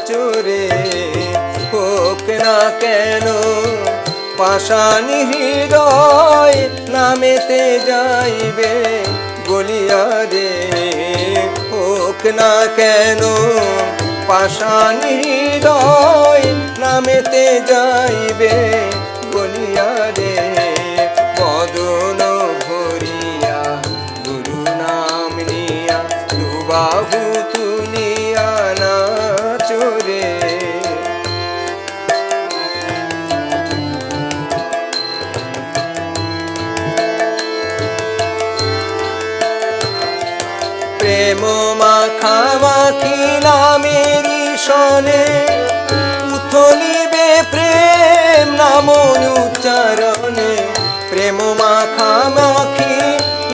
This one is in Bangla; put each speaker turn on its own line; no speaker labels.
চোরে হোক না কেন পাষাণ হৃদয় নামেতে যাইবে গলিয়া রে হোক না কেন পাষাণ হৃদয় নামেতে যাইবে গলিয়া রে বদন ভরিয়া গুরু নাম নিয়া দুবাহু তুলিয়া নাচো রে প্রেম মাখামাখি নামেরি শনে উথলিবে প্রেম নাম উচ্চারণে প্রেম মাখামাখি